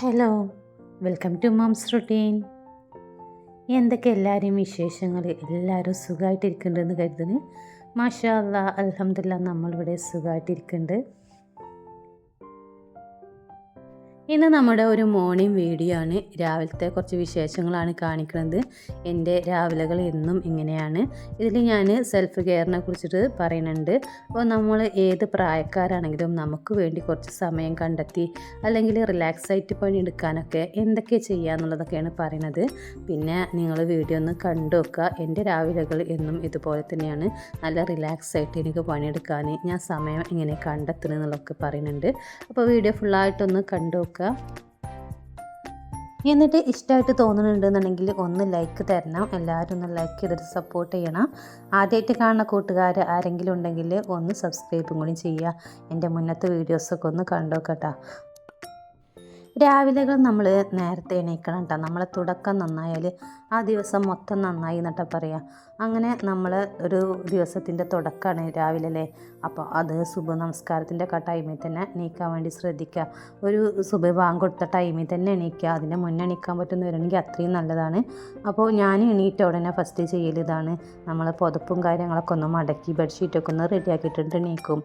Hello, welcome to mom's routine. എന്തൊക്കെ എല്ലാവരെയും വിശേഷങ്ങൾ? എല്ലാവരും സുഖമായിട്ടിരിക്കുന്നുണ്ടെന്ന് കരുതുന്നു. മാഷാ അല്ലാ, അൽഹംദുലില്ലാ, നമ്മളിവിടെ സുഖമായിട്ടിരിക്കുന്നുണ്ട്. ഇന്ന് നമ്മുടെ ഒരു മോർണിംഗ് വീഡിയോ ആണ്. രാവിലത്തെ കുറച്ച് വിശേഷങ്ങളാണ് കാണിക്കുന്നത്. എൻ്റെ രാവിലെകൾ എന്നും ഇങ്ങനെയാണ്. ഇതിൽ ഞാൻ സെൽഫ് കെയറിനെ കുറിച്ചിട്ട് പറയുന്നുണ്ട്. അപ്പോൾ നമ്മൾ ഏത് പ്രായക്കാരാണെങ്കിലും നമുക്ക് വേണ്ടി കുറച്ച് സമയം കണ്ടെത്തി അല്ലെങ്കിൽ റിലാക്സ് ആയിട്ട് പണിയെടുക്കാനൊക്കെ എന്തൊക്കെ ചെയ്യാന്നുള്ളതൊക്കെയാണ് പറയുന്നത്. പിന്നെ നിങ്ങൾ വീഡിയോ ഒന്ന് കണ്ടു നോക്കുക. എൻ്റെ രാവിലെകൾ എന്നും ഇതുപോലെ തന്നെയാണ്. നല്ല റിലാക്സ് ആയിട്ട് എനിക്ക് പണിയെടുക്കാൻ ഞാൻ സമയം എങ്ങനെ കണ്ടെത്തുന്നത് എന്നുള്ളതൊക്കെ പറയുന്നുണ്ട്. അപ്പോൾ വീഡിയോ ഫുള്ളായിട്ടൊന്ന് കണ്ടു നോക്കുക. എന്നിട്ട് ഇഷ്ടമായിട്ട് തോന്നുന്നുണ്ടെന്നുണ്ടെങ്കിൽ ഒന്ന് ലൈക്ക് തരണം. എല്ലാവരും ഒന്ന് ലൈക്ക് ചെയ്തിട്ട് സപ്പോർട്ട് ചെയ്യണം. ആദ്യമായിട്ട് കാണുന്ന കൂട്ടുകാർ ആരെങ്കിലും ഉണ്ടെങ്കിൽ ഒന്ന് സബ്സ്ക്രൈബും കൂടി ചെയ്യുക. എൻ്റെ മുന്നത്തെ വീഡിയോസൊക്കെ ഒന്ന് കണ്ടു നോക്കട്ടോ. രാവിലെകൾ നമ്മൾ നേരത്തെ എണീക്കണം കേട്ടോ. നമ്മളെ തുടക്കം നന്നായാൽ ആ ദിവസം മൊത്തം നന്നായി എന്നിട്ടാ പറയുക. അങ്ങനെ നമ്മൾ ഒരു ദിവസത്തിൻ്റെ തുടക്കമാണ് രാവിലെ അല്ലേ. അപ്പോൾ അത് സുബഹ് നമസ്കാരത്തിൻ്റെ ഒക്കെ ടൈമിൽ തന്നെ എണീക്കാൻ വേണ്ടി ശ്രദ്ധിക്കുക. ഒരു സുബഹ് ബാങ്ക് കൊടുത്ത ടൈമിൽ തന്നെ എണീക്കുക. അതിൻ്റെ മുന്നേ എണീക്കാൻ പറ്റുന്ന വരണമെങ്കിൽ അത്രയും നല്ലതാണ്. അപ്പോൾ ഞാൻ എണീറ്റ ഉടനെ ഫസ്റ്റ് ചെയ്യൽ ഇതാണ്. നമ്മൾ പുതപ്പും കാര്യങ്ങളൊക്കെ ഒന്ന് മടക്കി ബെഡ്ഷീറ്റൊക്കെ ഒന്ന് റെഡിയാക്കിയിട്ടുണ്ട് എണീക്കും.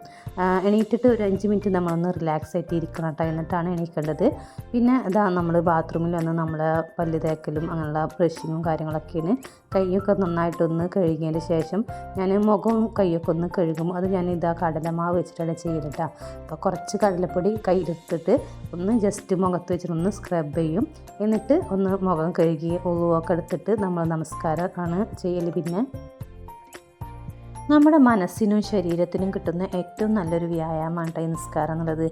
എണീറ്റിട്ട് ഒരു 5 മിനിറ്റ് നമ്മളൊന്ന് റിലാക്സ് ആയിട്ട് ഇരിക്കണം കേട്ടോ. എന്നിട്ടാണ് എണീക്കേണ്ടത്. പിന്നെ ഇതാ നമ്മൾ ബാത്റൂമിൽ വന്ന് നമ്മൾ പല്ല് തേക്കലും അങ്ങനെയുള്ള ബ്രഷിങ്ങും കാര്യങ്ങളൊക്കെയാണ്. കൈയൊക്കെ നന്നായിട്ടൊന്ന് കഴുകിയതിന് ശേഷം ഞാൻ മുഖവും കൈയൊക്കെ ഒന്ന് കഴുകും. അത് ഞാൻ ഇതാ കടലമാവ് വെച്ചിട്ടാണ് ചെയ്തിട്ടാ. അപ്പോൾ കുറച്ച് കടലപ്പൊടി കയ്യിലെടുത്തിട്ട് ഒന്ന് ജസ്റ്റ് മുഖത്ത് വെച്ചിട്ട് ഒന്ന് സ്ക്രബ് ചെയ്യും. എന്നിട്ട് ഒന്ന് മുഖം കഴുകി ഒക്കെ എടുത്തിട്ട് നമ്മൾ നമസ്കാരം ആണ് ചെയ്യൽ. പിന്നെ നമ്മുടെ മനസ്സിനും ശരീരത്തിനും കിട്ടുന്ന ഏറ്റവും നല്ലൊരു വ്യായാമമാണ് ഈ നിസ്കാരം എന്നുള്ളത്.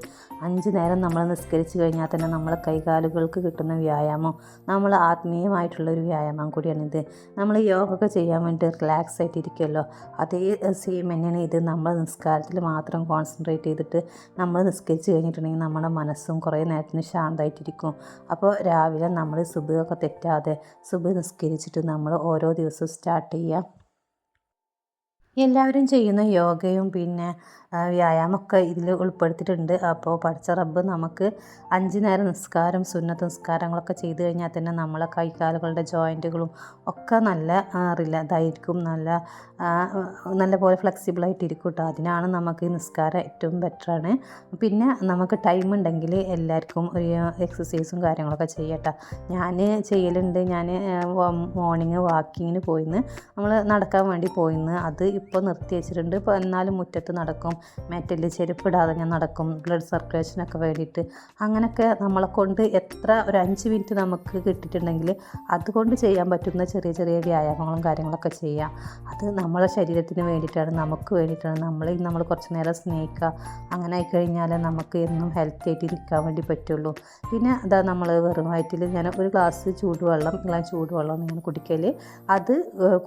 5 നേരം നമ്മൾ നിസ്കരിച്ച് കഴിഞ്ഞാൽ തന്നെ നമ്മളെ കൈകാലുകൾക്ക് കിട്ടുന്ന വ്യായാമം, നമ്മൾ ആത്മീയമായിട്ടുള്ളൊരു വ്യായാമം കൂടിയാണിത്. നമ്മൾ യോഗ ഒക്കെ ചെയ്യാൻ വേണ്ടി റിലാക്സ് ആയിട്ടിരിക്കുമല്ലോ, അതേ സെയിം തന്നെയാണ് ഇത്. നമ്മൾ നിസ്കാരത്തിൽ മാത്രം കോൺസെൻട്രേറ്റ് ചെയ്തിട്ട് നമ്മൾ നിസ്കരിച്ച് കഴിഞ്ഞിട്ടുണ്ടെങ്കിൽ നമ്മുടെ മനസ്സും കുറേ നേരത്തിന് ശാന്തമായിട്ടിരിക്കും. അപ്പോൾ രാവിലെ നമ്മൾ സുബഹ് ഒക്കെ തെറ്റാതെ സുബഹ് നിസ്കരിച്ചിട്ട് നമ്മൾ ഓരോ ദിവസവും സ്റ്റാർട്ട് ചെയ്യുക. എല്ലാവരും ചെയ്യുന്ന യോഗയും പിന്നെ വ്യായാമമൊക്കെ ഇതിൽ ഉൾപ്പെടുത്തിയിട്ടുണ്ട്. അപ്പോൾ പഠിച്ച റബ്ബ് നമുക്ക് 5 നേരം നിസ്കാരം സുന്നത്ത് നിസ്കാരങ്ങളൊക്കെ ചെയ്ത് കഴിഞ്ഞാൽ തന്നെ നമ്മളെ കൈകാലുകളുടെ ജോയിൻറ്റുകളും ഒക്കെ നല്ല ഇതായിരിക്കും, നല്ല പോലെ ഫ്ലെക്സിബിളായിട്ടിരിക്കും കേട്ടോ. അതിനാണ് നമുക്ക് ഈ നിസ്കാരം ഏറ്റവും ബെറ്ററാണ്. പിന്നെ നമുക്ക് ടൈം ഉണ്ടെങ്കിൽ എല്ലാവർക്കും ഒരു എക്സസൈസും കാര്യങ്ങളൊക്കെ ചെയ്യട്ടോ. ഞാൻ ചെയ്യലുണ്ട്. ഞാൻ മോർണിംഗ് വാക്കിങ്ങിന് പോയിന്ന്, നമ്മൾ നടക്കാൻ വേണ്ടി പോയിന്ന്. അത് ഇപ്പോൾ നിർത്തി വെച്ചിട്ടുണ്ട്. ഇപ്പോൾ എന്നാലും മുറ്റത്ത് നടക്കും, മെറ്റൽ ചെരുപ്പിടാതെ ഞാൻ നടക്കും, ബ്ലഡ് സർക്കുലേഷനൊക്കെ വേണ്ടിയിട്ട്. അങ്ങനെയൊക്കെ നമ്മളെ കൊണ്ട് എത്ര ഒരു 5 മിനിറ്റ് നമുക്ക് കിട്ടിയിട്ടുണ്ടെങ്കിൽ അതുകൊണ്ട് ചെയ്യാൻ പറ്റുന്ന ചെറിയ ചെറിയ വ്യായാമങ്ങളും കാര്യങ്ങളൊക്കെ ചെയ്യാം. അത് നമ്മളെ ശരീരത്തിന് വേണ്ടിയിട്ടാണ്, നമുക്ക് വേണ്ടിയിട്ടാണ്. നമ്മൾ കുറച്ച് നേരം സ്നേഹിക്കുക. അങ്ങനെ ആയിക്കഴിഞ്ഞാൽ നമുക്ക് എന്നും ഹെൽത്തി ആയിട്ട് ഇരിക്കാൻ വേണ്ടി പറ്റുള്ളൂ. പിന്നെ അതാ നമ്മൾ വെറും വയറ്റിൽ ഞാൻ ഒരു ഗ്ലാസ് ചൂടുവെള്ളം ഇങ്ങനെ കുടിക്കൽ. അത്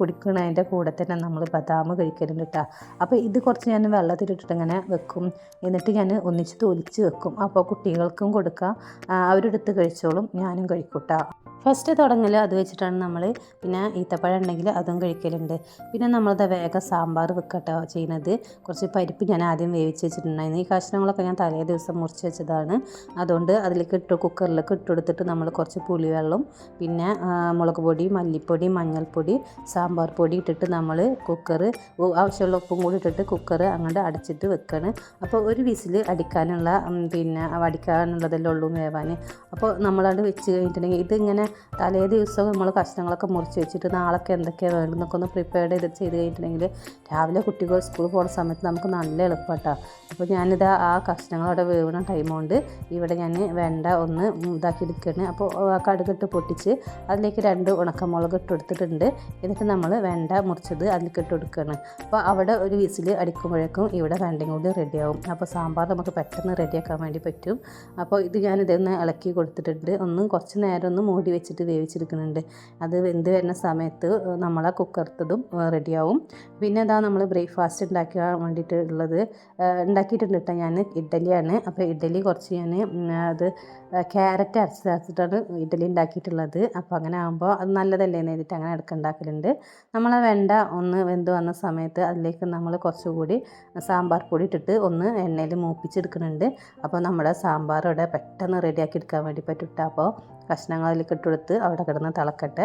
കുടിക്കുന്നതിൻ്റെ കൂടെ തന്നെ നമ്മൾ ബദാം കഴിക്കലുണ്ട് കേട്ടോ. അപ്പോൾ ഇത് കുറച്ച് ഞാൻ വെള്ളത്തിലിട്ടിട്ട് ഇങ്ങനെ വെക്കും. എന്നിട്ട് ഞാൻ ഒന്നിച്ച് തൊലിച്ച് വെക്കും. അപ്പോൾ കുട്ടികൾക്കും കൊടുക്കാം, അവരെടുത്ത് കഴിച്ചോളും, ഞാനും കഴിക്കും കേട്ടോ. ഫസ്റ്റ് തുടങ്ങൽ അത് വെച്ചിട്ടാണ് നമ്മൾ. പിന്നെ ഈത്തപ്പഴം ഉണ്ടെങ്കിൽ അതും കഴിക്കലുണ്ട്. പിന്നെ നമ്മളത് വേഗം സാമ്പാർ വെക്കട്ടോ ചെയ്യുന്നത്. കുറച്ച് പരിപ്പ് ഞാൻ ആദ്യം വേവിച്ച് വെച്ചിട്ടുണ്ടായിരുന്നു. ഈ കഷ്ണങ്ങളൊക്കെ ഞാൻ തലേ ദിവസം മുറിച്ച് വെച്ചതാണ്. അതുകൊണ്ട് അതിലേക്ക് കുക്കറിലേക്ക് ഇട്ടുകൊടുത്തിട്ട് നമ്മൾ കുറച്ച് പുളിവെള്ളം, പിന്നെ മുളക് പൊടി, മല്ലിപ്പൊടി, മഞ്ഞൾപ്പൊടി, സാമ്പാർ പൊടി ഇട്ടിട്ട് നമ്മൾ കുക്കർ ആവശ്യമുള്ള ഉപ്പും കൂടി ഇട്ടിട്ട് കുക്കർ അങ്ങോട്ട് അടച്ചിട്ട് വെക്കണം. അപ്പോൾ ഒരു വിസിൽ അടിക്കാനുള്ളതെല്ലാം ഉള്ളൂ വേവാൻ. അപ്പോൾ നമ്മളത് വെച്ച് കഴിഞ്ഞിട്ടുണ്ടെങ്കിൽ ഇതിങ്ങനെ തലേ ദിവസം നമ്മൾ കഷ്ണങ്ങളൊക്കെ മുറിച്ച് വെച്ചിട്ട് നാളൊക്കെ എന്തൊക്കെയാണ് വേണ്ടതെന്നൊക്കെ ഒന്ന് പ്രിപ്പയർഡ് ചെയ്ത് കഴിഞ്ഞിട്ടുണ്ടെങ്കിൽ രാവിലെ കുട്ടികൾ സ്കൂളിൽ പോകുന്ന സമയത്ത് നമുക്ക് നല്ല എളുപ്പമാട്ടോ. അപ്പോൾ ഞാനിത് ആ കഷ്ണങ്ങളവിടെ വേവുന്ന ടൈം കൊണ്ട് ഇവിടെ ഞാൻ വെണ്ട ഒന്ന് ഇതാക്കി എടുക്കുകയാണ്. അപ്പോൾ കടുകിട്ട് പൊട്ടിച്ച് അതിലേക്ക് 2 ഉണക്കമുളക് ഇട്ട് കൊടുത്തിട്ടുണ്ട്. എന്നിട്ട് നമ്മൾ വെണ്ട മുറിച്ചത് അതിലേക്ക് ഇട്ട് കൊടുക്കുകയാണ്. അപ്പോൾ അവിടെ ഒരു വിസിൽ അടിക്കുമ്പോഴേക്കും ഇവിടെ വെണ്ടയും കൂടി റെഡിയാവും. അപ്പോൾ സാമ്പാർ നമുക്ക് പെട്ടെന്ന് റെഡിയാക്കാൻ വേണ്ടി പറ്റും. അപ്പോൾ ഇത് ഞാനിതൊന്ന് ഇളക്കി കൊടുത്തിട്ടുണ്ട്. കുറച്ച് നേരം ഒന്ന് മൂടി വെച്ചിട്ട് വേവിച്ചെടുക്കുന്നുണ്ട്. അത് വെന്ത് വരുന്ന സമയത്ത് നമ്മളെ കുക്കർത്തതും റെഡിയാവും. പിന്നെ അതാ നമ്മൾ ബ്രേക്ക്ഫാസ്റ്റ് ഉണ്ടാക്കാൻ വേണ്ടിയിട്ടുള്ളത് ഉണ്ടാക്കിയിട്ടുണ്ട് കേട്ടോ. ഞാൻ ഇഡ്ഡലിയാണ്. അപ്പോൾ ഇഡ്ഡലി കുറച്ച് ഞാൻ അത് ക്യാരറ്റ് അരച്ചിട്ടാണ് ഇഡ്ഡലി ഉണ്ടാക്കിയിട്ടുള്ളത്. അപ്പോൾ അങ്ങനെ ആകുമ്പോൾ അത് നല്ലതല്ലേ എന്ന് എഴുതിയിട്ട് അങ്ങനെ ഇടയ്ക്ക് ഉണ്ടാക്കലുണ്ട്. നമ്മളെ വെണ്ട ഒന്ന് വെന്ത് വന്ന സമയത്ത് അതിലേക്ക് നമ്മൾ കുറച്ചുകൂടി സാമ്പാർ പൊടി ഇട്ടിട്ട് ഒന്ന് എണ്ണയിൽ മൂപ്പിച്ചെടുക്കുന്നുണ്ട്. അപ്പോൾ നമ്മുടെ സാമ്പാർ ഇവിടെ പെട്ടെന്ന് റെഡിയാക്കി എടുക്കാൻ വേണ്ടി പറ്റും. അപ്പോൾ കഷ്ണങ്ങൾ അതിലേക്ക് ഇട്ടെടുത്ത് അവിടെ കിടന്ന് തിളക്കട്ടെ.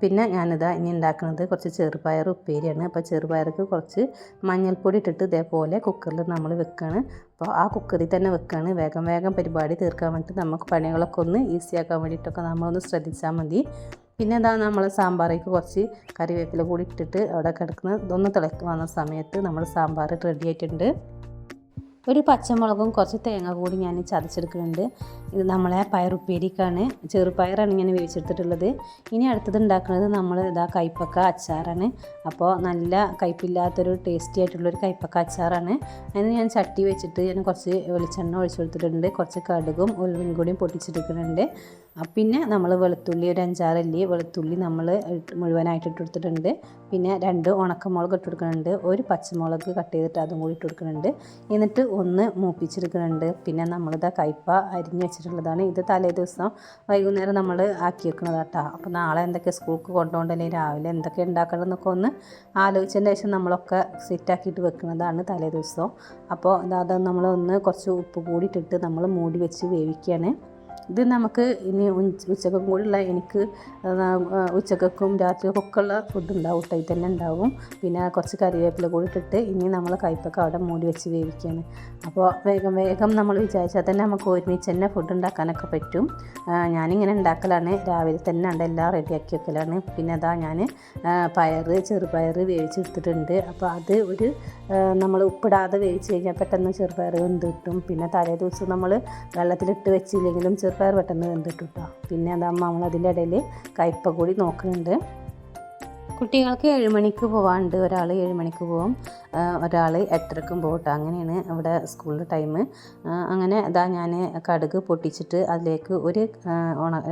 പിന്നെ ഞാനിതാ ഇനി ഉണ്ടാക്കുന്നത് കുറച്ച് ചെറുപയർ ഉപ്പേരിയാണ്. അപ്പോൾ ചെറുപയർക്ക് കുറച്ച് മഞ്ഞൾപ്പൊടി ഇട്ടിട്ട് ഇതേപോലെ കുക്കറിൽ നമ്മൾ വെക്കുകയാണ്. അപ്പോൾ ആ കുക്കറിൽ തന്നെ വെക്കുകയാണ്. വേഗം വേഗം പരിപാടി തീർക്കാൻ വേണ്ടിയിട്ട് നമുക്ക് പണികളൊക്കെ ഒന്ന് ഈസിയാക്കാൻ വേണ്ടിയിട്ടൊക്കെ നമ്മളൊന്ന് ശ്രദ്ധിച്ചാൽ മതി. പിന്നെ അതാ നമ്മൾ സാമ്പാറേക്ക് കുറച്ച് കറിവേപ്പില കൂടി ഇട്ടിട്ട് അവിടെ കിടക്കുന്ന ഇതൊന്ന് തിളക്കി വന്ന സമയത്ത് നമ്മൾ സാമ്പാർ റെഡി ആയിട്ടുണ്ട്. ഒരു പച്ചമുളകും കുറച്ച് തേങ്ങ കൂടി ഞാൻ ചതച്ചെടുക്കുന്നുണ്ട്. ഇത് നമ്മളെ പയറുപ്പേരിക്കാണ്. ചെറുപയറാണ് ഇങ്ങനെ വേവിച്ചെടുത്തിട്ടുള്ളത്. ഇനി അടുത്തത് ഉണ്ടാക്കുന്നത് നമ്മൾ കൈപ്പക്ക അച്ചാറാണ്. അപ്പോൾ നല്ല കയ്പില്ലാത്തൊരു ടേസ്റ്റി ആയിട്ടുള്ളൊരു കൈപ്പക്ക അച്ചാറാണ്. അതിന് ഞാൻ ചട്ടി വെച്ചിട്ട് ഞാൻ കുറച്ച് വെളിച്ചെണ്ണ ഒഴിച്ചു കൊടുത്തിട്ടുണ്ട്. കുറച്ച് കടുകും ഉലുവയും കൂടിയും പൊട്ടിച്ചെടുക്കുന്നുണ്ട്. പിന്നെ നമ്മൾ വെളുത്തുള്ളി ഒരു 5-6 അല്ലി വെളുത്തുള്ളി നമ്മൾ മുഴുവനായിട്ട് ഇട്ട് കൊടുത്തിട്ടുണ്ട്. പിന്നെ 2 ഉണക്കമുളക് ഇട്ട് കൊടുക്കുന്നുണ്ട്. ഒരു പച്ചമുളക് കട്ട് ചെയ്തിട്ട് അതും കൂടി ഇട്ട് കൊടുക്കുന്നുണ്ട്. എന്നിട്ട് ഒന്ന് മൂപ്പിച്ചെടുക്കുന്നുണ്ട്. പിന്നെ നമ്മളിതാ കയ്പ അരിഞ്ഞ് വെച്ചിട്ടുള്ളതാണ്. ഇത് തലേ ദിവസം വൈകുന്നേരം നമ്മൾ ആക്കി വെക്കുന്നതാണ് കേട്ടോ. അപ്പോൾ നാളെ എന്തൊക്കെ സ്കൂൾക്ക് കൊണ്ടുപോകണ്ടല്ലേ, രാവിലെ എന്തൊക്കെ ഉണ്ടാക്കണം എന്നൊക്കെ ഒന്ന് ആലോചിച്ചതിന് ശേഷം നമ്മളൊക്കെ സെറ്റാക്കിയിട്ട് വെക്കുന്നതാണ് തലേ ദിവസം. അപ്പോൾ അത് നമ്മളൊന്ന് കുറച്ച് ഉപ്പ് കൂടി ഇട്ടിട്ട് നമ്മൾ മൂടി വെച്ച് വേവിക്കുകയാണ്. ഇത് നമുക്ക് ഇനി ഉച്ചക്കും കൂടിയുള്ള എനിക്ക് ഉച്ചക്കും രാത്രിയൊക്കെ ഉള്ള ഫുഡ് ഉണ്ടാവും, ഊട്ടായി തന്നെ ഉണ്ടാവും. പിന്നെ കുറച്ച് കറിവേപ്പില കൂടി ഇട്ടിട്ട് ഇനി നമ്മൾ കയ്പൊക്കെ അവിടെ മൂടി വെച്ച് വേവിക്കുകയാണ്. അപ്പോൾ വേഗം വേഗം നമ്മൾ വിചാരിച്ചാൽ തന്നെ നമുക്ക് ഒരുമിച്ച് തന്നെ ഫുഡ് ഉണ്ടാക്കാനൊക്കെ പറ്റും. ഞാനിങ്ങനെ ഉണ്ടാക്കലാണ്. രാവിലെ തന്നെ ഉണ്ട് എല്ലാം റെഡിയാക്കി വെക്കലാണ്. പിന്നെ അതാ ഞാൻ ചെറുപയർ വേവിച്ചെടുത്തിട്ടുണ്ട്. അപ്പോൾ അത് ഒരു നമ്മൾ ഉപ്പിടാതെ വേവിച്ച് കഴിഞ്ഞാൽ പെട്ടെന്ന് ചെറുപയർ വെന്ത് കിട്ടും. പിന്നെ തലേ ദിവസം നമ്മൾ വെള്ളത്തിലിട്ട് വെച്ചില്ലെങ്കിലും ചെറുപയർ പെട്ടെന്ന് വെന്തിട്ടു കേട്ടോ. പിന്നെ അതാകുമ്പോൾ നമ്മൾ അതിൻ്റെ ഇടയിൽ കയ്പ കൂടി നോക്കുന്നുണ്ട്. കുട്ടികൾക്ക് 7 മണിക്ക് പോകാനുണ്ട്. ഒരാൾ 7 മണിക്ക് പോകും, ഒരാൾ 8:30ക്കും പോകട്ടെ. അങ്ങനെയാണ് ഇവിടെ സ്കൂളിൻ്റെ ടൈം. അങ്ങനെ അതാ ഞാൻ കടുക് പൊട്ടിച്ചിട്ട് അതിലേക്ക് ഒരു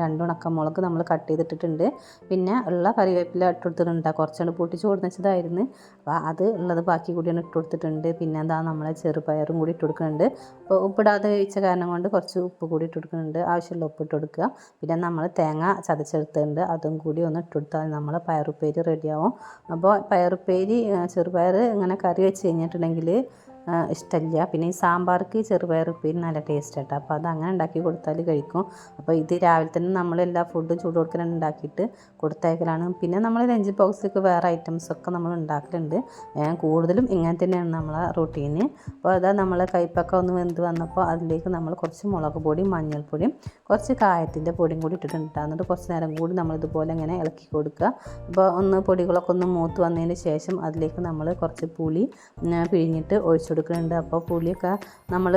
2 ഉണക്കമുളക് നമ്മൾ കട്ട് ചെയ്തിട്ടിട്ടുണ്ട്. പിന്നെ ഉള്ള കറിവേപ്പില ഇട്ട് കൊടുത്തിട്ടുണ്ട്. കുറച്ചുകൊണ്ട് പൊട്ടിച്ച് കൊടുത്തതായിരുന്നു. അപ്പോൾ അത് ഉള്ളത് ബാക്കി കൂടിയാണ് ഇട്ട് കൊടുത്തിട്ടുണ്ട്. പിന്നെ എന്താ നമ്മളെ ചെറുപയറും കൂടി ഇട്ട് കൊടുക്കുന്നുണ്ട്. അപ്പോൾ ഉപ്പിടാതെ വേവിച്ച കാരണം കൊണ്ട് കുറച്ച് ഉപ്പ് കൂടി ഇട്ട് കൊടുക്കുന്നുണ്ട്. ആവശ്യമുള്ള ഉപ്പ് ഇട്ട് കൊടുക്കുക. പിന്നെ നമ്മൾ തേങ്ങ ചതച്ചെടുത്തിട്ടുണ്ട്, അതും കൂടി ഒന്ന് ഇട്ട് കൊടുത്താൽ നമ്മൾ പയറുപ്പേരി റെഡിയാവും. അപ്പോൾ പയറുപ്പേരി ചെറുപയർ ഇങ്ങനെ കറി വെച്ച് കഴിഞ്ഞിട്ടുണ്ടെങ്കിൽ ഇഷ്ടമില്ല. പിന്നെ ഈ സാമ്പാർക്ക് ചെറുപയർ ഉപ്പേരി നല്ല ടേസ്റ്റ് കേട്ടോ. അപ്പോൾ അത് അങ്ങനെ ഉണ്ടാക്കി കൊടുത്താൽ കഴിക്കും. അപ്പോൾ ഇത് രാവിലെ തന്നെ നമ്മളെല്ലാ ഫുഡും ചൂട് കൊടുക്കാൻ ഉണ്ടാക്കിയിട്ട് കൊടുത്തയക്കലാണ്. പിന്നെ നമ്മൾ ലഞ്ച് ബോക്സിലേക്ക് വേറെ ഐറ്റംസൊക്കെ നമ്മൾ ഉണ്ടാക്കലുണ്ട്. കൂടുതലും ഇങ്ങനെ തന്നെയാണ് നമ്മളെ റൂട്ടീന്. അപ്പോൾ അതാ നമ്മൾ കയ്പൊക്കെ ഒന്ന് വെന്ത് വന്നപ്പോൾ അതിലേക്ക് നമ്മൾ കുറച്ച് മുളക് പൊടിയും മഞ്ഞൾപ്പൊടിയും കുറച്ച് കായത്തിൻ്റെ പൊടിയും കൂടി ഇട്ടിട്ടുണ്ട്. എന്നിട്ട് കുറച്ച് നേരം കൂടി നമ്മളിതുപോലെ ഇങ്ങനെ ഇളക്കി കൊടുക്കുക. അപ്പോൾ പൊടികളൊക്കെ ഒന്ന് മൂത്ത് വന്നതിന് ശേഷം അതിലേക്ക് നമ്മൾ കുറച്ച് പുളി പിഴിഞ്ഞിട്ട് ഒഴിച്ചു കൊടുക്കുന്നുണ്ട്. അപ്പോൾ പുളിയൊക്കെ നമ്മൾ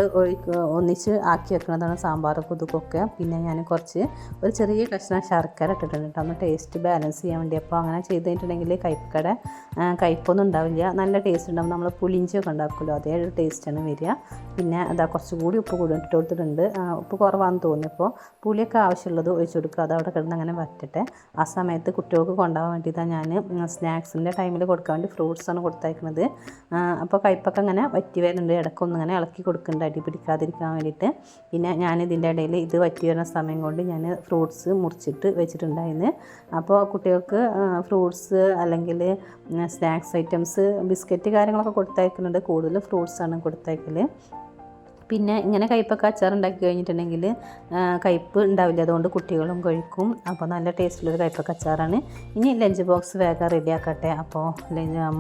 ഒന്നിച്ച് ആക്കി വെക്കുന്നതാണ് സാമ്പാറൊക്കെ ഇതൊക്കെ. പിന്നെ ഞാൻ ഒരു ചെറിയ കഷ്ണം ശർക്കര ഇട്ടിട്ടുണ്ട് ഒന്ന് ടേസ്റ്റ് ബാലൻസ് ചെയ്യാൻ വേണ്ടി. അപ്പോൾ അങ്ങനെ ചെയ്ത് കഴിഞ്ഞിട്ടുണ്ടെങ്കിൽ കയ്പൊന്നും ഉണ്ടാവില്ല, നല്ല ടേസ്റ്റ് ഉണ്ടാവും. നമ്മൾ പുളിഞ്ചിയൊക്കെ ഉണ്ടാക്കുമല്ലോ അതേ ഒരു ടേസ്റ്റാണ് വരിക. പിന്നെ അതാ കുറച്ചുകൂടി ഉപ്പ് കൂടി ഇട്ട് കൊടുത്തിട്ടുണ്ട്. ഉപ്പ് കുറവാണെന്ന് തോന്നിയപ്പോൾ പുളിയൊക്കെ ആവശ്യമുള്ളത് ഒഴിച്ചു കൊടുക്കുക. അത് അവിടെ കിടന്ന് അങ്ങനെ വറ്റട്ടെ. ആ സമയത്ത് കുട്ടികൾക്ക് കൊണ്ടുപോകാൻ വേണ്ടിയിട്ടാണ് ഞാൻ സ്നാക്സിൻ്റെ ടൈമിൽ കൊടുക്കാൻ വേണ്ടി ഫ്രൂട്ട്സാണ് കൊടുത്തയക്കുന്നത്. അപ്പോൾ കയ്പൊക്കെ അങ്ങനെ വറ്റി വരുന്നുണ്ട്. ഇടയ്ക്കൊന്നും ഇങ്ങനെ ഇളക്കി കൊടുക്കുന്നുണ്ട് അടി പിടിക്കാതിരിക്കാൻ വേണ്ടിയിട്ട്. പിന്നെ ഞാൻ ഇതിൻ്റെ ഇടയിൽ ഇത് വറ്റി വരുന്ന സമയം കൊണ്ട് ഞാൻ ഫ്രൂട്ട്സ് മുറിച്ചിട്ട് വെച്ചിട്ടുണ്ടായിരുന്നു. അപ്പോൾ കുട്ടികൾക്ക് ഫ്രൂട്ട്സ് അല്ലെങ്കിൽ സ്നാക്സ് ഐറ്റംസ് ബിസ്ക്കറ്റ് കാര്യങ്ങളൊക്കെ കൊടുത്തയക്കുന്നുണ്ട്. കൂടുതലും ഫ്രൂട്ട്സാണ് കൊടുത്തയക്കൽ. പിന്നെ ഇങ്ങനെ കയ്പൊക്കെ അച്ചാറുണ്ടാക്കി കഴിഞ്ഞിട്ടുണ്ടെങ്കിൽ കയ്പ് ഉണ്ടാവില്ല, അതുകൊണ്ട് കുട്ടികളും കഴിക്കും. അപ്പോൾ നല്ല ടേസ്റ്റുള്ളൊരു കയ്പൊക്കെ അച്ചാറാണ്. ഇനി ലഞ്ച് ബോക്സ് വേഗം റെഡിയാക്കട്ടെ. അപ്പോൾ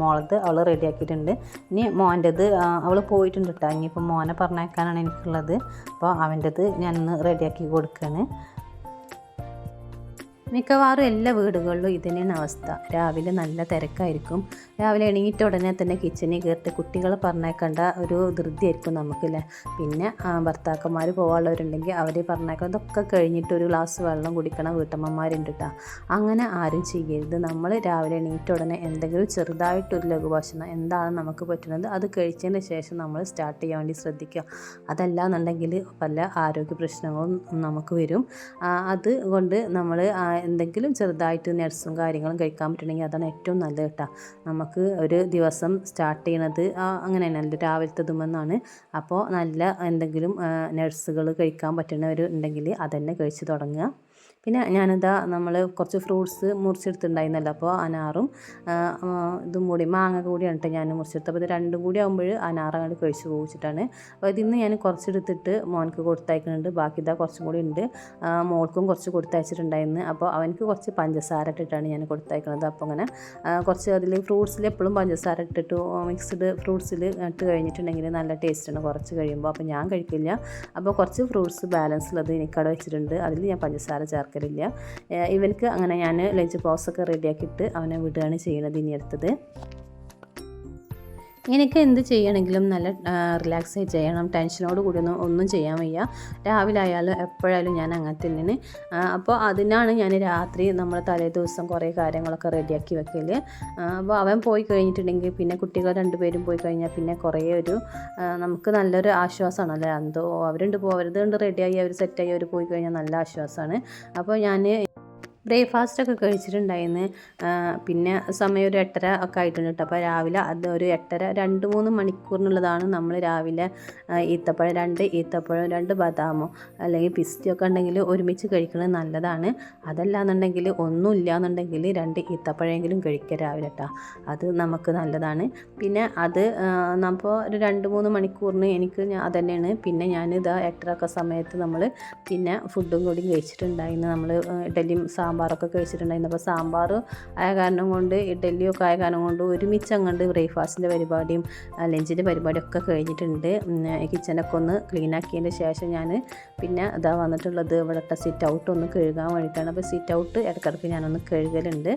മോളത് അവൾ റെഡിയാക്കിയിട്ടുണ്ട്. ഇനി മോൻ്റെത് അവൾ പോയിട്ടുണ്ട് കേട്ടോ. ഇനിയിപ്പോൾ മോനെ പറഞ്ഞേക്കാനാണ് എനിക്കുള്ളത്. അപ്പോൾ അവൻ്റെത് ഞാനൊന്ന് റെഡിയാക്കി കൊടുക്കുകയാണ്. മിക്കവാറും എല്ലാ വീടുകളിലും ഇതന്നെയാണ് അവസ്ഥ. രാവിലെ നല്ല തിരക്കായിരിക്കും. രാവിലെ എണീറ്റ ഉടനെ തന്നെ കിച്ചണിൽ കയറിയിട്ട് കുട്ടികളെ പറഞ്ഞേക്കേണ്ട ഒരു ധൃതിയായിരിക്കും നമുക്കല്ലേ. പിന്നെ ഭർത്താക്കന്മാർ പോകാനുള്ളവരുണ്ടെങ്കിൽ അവരെ പറഞ്ഞേക്കണം. ഇതൊക്കെ കഴിഞ്ഞിട്ട് ഒരു ഗ്ലാസ് വെള്ളം കുടിക്കണ വീട്ടമ്മമാരുണ്ട് കേട്ടോ. അങ്ങനെ ആരും ചെയ്യരുത്. നമ്മൾ രാവിലെ എണീറ്റ ഉടനെ എന്തെങ്കിലും ചെറുതായിട്ടൊരു ലഘുഭക്ഷണം എന്താണ് നമുക്ക് പറ്റുന്നത് അത് കഴിച്ചതിന് ശേഷം നമ്മൾ സ്റ്റാർട്ട് ചെയ്യാൻ വേണ്ടി ശ്രദ്ധിക്കുക. അതല്ല എന്നുണ്ടെങ്കിൽ പല ആരോഗ്യ പ്രശ്നങ്ങളും നമുക്ക് വരും. അതുകൊണ്ട് നമ്മൾ എന്തെങ്കിലും ചെറുതായിട്ട് നട്ട്സും കാര്യങ്ങളും കഴിക്കാൻ പറ്റണമെങ്കിൽ അതാണ് ഏറ്റവും നല്ലത് കേട്ടോ. നമുക്ക് ഒരു ദിവസം സ്റ്റാർട്ട് ചെയ്യണത് അങ്ങനെ തന്നെ രാവിലത്തെ ഇതുമെന്നാണ്. അപ്പോൾ നല്ല എന്തെങ്കിലും നട്ട്സുകൾ കഴിക്കാൻ പറ്റുന്നവർ ഉണ്ടെങ്കിൽ അതന്നെ കഴിച്ച് തുടങ്ങുക. പിന്നെ ഞാനിതാ നമ്മൾ കുറച്ച് ഫ്രൂട്ട്സ് മുറിച്ചെടുത്തിട്ടുണ്ടായിരുന്നല്ലോ. അപ്പോൾ അനാറും ഇതും കൂടി മാങ്ങ കൂടിയാണ് കേട്ടോ ഞാൻ മുറിച്ചെടുത്തത്. അപ്പോൾ ഇത് രണ്ടും കൂടി ആകുമ്പോൾ അനാർ അങ്ങോട്ട് കഴിച്ച് പോയിച്ചിട്ടാണ്. അപ്പോൾ ഇതിന്ന് ഞാൻ കുറച്ചെടുത്തിട്ട് മോനക്ക് കൊടുത്തയക്കുന്നുണ്ട്. ബാക്കി ഇതാ കുറച്ചും കൂടി ഉണ്ട്. മോൾക്കും കുറച്ച് കൊടുത്തയച്ചിട്ടുണ്ടായിരുന്നു. അപ്പോൾ അവനക്ക് കുറച്ച് പഞ്ചസാര ഇട്ടിട്ടാണ് ഞാൻ കൊടുത്തയക്കുന്നത്. അപ്പോൾ അങ്ങനെ കുറച്ച് അതിൽ ഫ്രൂട്ട്സിൽ എപ്പോഴും പഞ്ചസാര ഇട്ടിട്ട് മിക്സ്ഡ് ഫ്രൂട്ട്സിൽ ഇട്ട് കഴിഞ്ഞിട്ടുണ്ടെങ്കിൽ നല്ല ടേസ്റ്റാണ് കുറച്ച് കഴിയുമ്പോൾ. അപ്പോൾ ഞാൻ കഴിക്കില്ല. അപ്പോൾ കുറച്ച് ഫ്രൂട്ട്സ് ബാലൻസ് ഉള്ളത് എനിക്കവിടെ വെച്ചിട്ടുണ്ട്. അതിൽ ഞാൻ പഞ്ചസാര ചേർക്കില്ല. ഇവനക്ക് അങ്ങനെ ഞാൻ ലഞ്ച് ബോക്സൊക്കെ റെഡിയാക്കിയിട്ട് അവനെ വിടുകയാണ് ചെയ്യുന്നത് ഇനി അടുത്തത്. എനിക്ക് എന്ത് ചെയ്യണമെങ്കിലും നല്ല റിലാക്സ് ആയി ചെയ്യണം. ടെൻഷനോട് കൂടി ഒന്നും ചെയ്യാൻ വയ്യ. രാവിലെ ആയാലും എപ്പോഴായാലും ഞാൻ അങ്ങനെ തന്നെയാണ്. അപ്പോൾ അതിനാണ് ഞാൻ രാത്രി നമ്മൾ തലേ ദിവസം കുറേ കാര്യങ്ങളൊക്കെ റെഡിയാക്കി വെക്കൽ. അപ്പോൾ അവൻ പോയി കഴിഞ്ഞിട്ടുണ്ടെങ്കിൽ പിന്നെ കുട്ടികൾ രണ്ടുപേരും പോയി കഴിഞ്ഞാൽ പിന്നെ കുറേ നമുക്ക് നല്ലൊരു ആശ്വാസമാണല്ലേ. എന്തോ അവരുണ്ട് അവരത് കൊണ്ട് റെഡിയായി അവർ സെറ്റായി അവർ പോയി കഴിഞ്ഞാൽ നല്ല ആശ്വാസമാണ്. അപ്പോൾ ഞാൻ ബ്രേക്ക്ഫാസ്റ്റൊക്കെ കഴിച്ചിട്ടുണ്ടായിരുന്നു. പിന്നെ സമയം ഒരു 8:30 ഒക്കെ ആയിട്ടുണ്ട് കേട്ടോ. അപ്പോൾ രാവിലെ അത് ഒരു 8:30 2-3 മണിക്കൂറിനുള്ളതാണ് നമ്മൾ രാവിലെ ഈത്തപ്പഴം 2 ഈത്തപ്പഴം 2 ബദാമോ അല്ലെങ്കിൽ പിസ്തയൊക്കെ ഉണ്ടെങ്കിൽ ഒരുമിച്ച് കഴിക്കുന്നത് നല്ലതാണ്. അതല്ല എന്നുണ്ടെങ്കിൽ ഒന്നുമില്ല എന്നുണ്ടെങ്കിൽ 2 ഈത്തപ്പഴമെങ്കിലും കഴിക്കുക രാവിലെ കേട്ടോ. അത് നമുക്ക് നല്ലതാണ്. പിന്നെ അത് അപ്പോൾ ഒരു 2-3 മണിക്കൂറിന് എനിക്ക് അതന്നെയാണ്. പിന്നെ ഞാനിത് 8:30 ഒക്കെ സമയത്ത് നമ്മൾ പിന്നെ ഫുഡും കൂടി കഴിച്ചിട്ടുണ്ടായിരുന്നു. നമ്മൾ ഇഡലിയും സാമ്പാറൊക്കെ കഴിച്ചിട്ടുണ്ടായിരുന്നു. അപ്പോൾ സാമ്പാർ ആയ കാരണം കൊണ്ട് ഇഡലിയൊക്കെ ആയ കാരണം കൊണ്ട് ഒരുമിച്ച് അങ്ങോട്ട് ബ്രേക്ക്ഫാസ്റ്റിൻ്റെ പരിപാടിയും ലഞ്ചിൻ്റെ പരിപാടിയൊക്കെ കഴിഞ്ഞിട്ടുണ്ട്. കിച്ചനൊക്കെ ഒന്ന് ക്ലീൻ ആക്കിയതിന് ശേഷം ഞാൻ പിന്നെ ഇതാ വന്നിട്ടുള്ളത് ഇവിടുത്തെ സിറ്റ് ഔട്ട് ഒന്ന് കഴുകാൻ വേണ്ടിയിട്ടാണ്. അപ്പോൾ സിറ്റ് ഔട്ട് ഇടയ്ക്കിടയ്ക്ക് ഞാനൊന്ന് കഴുകലുണ്ട്.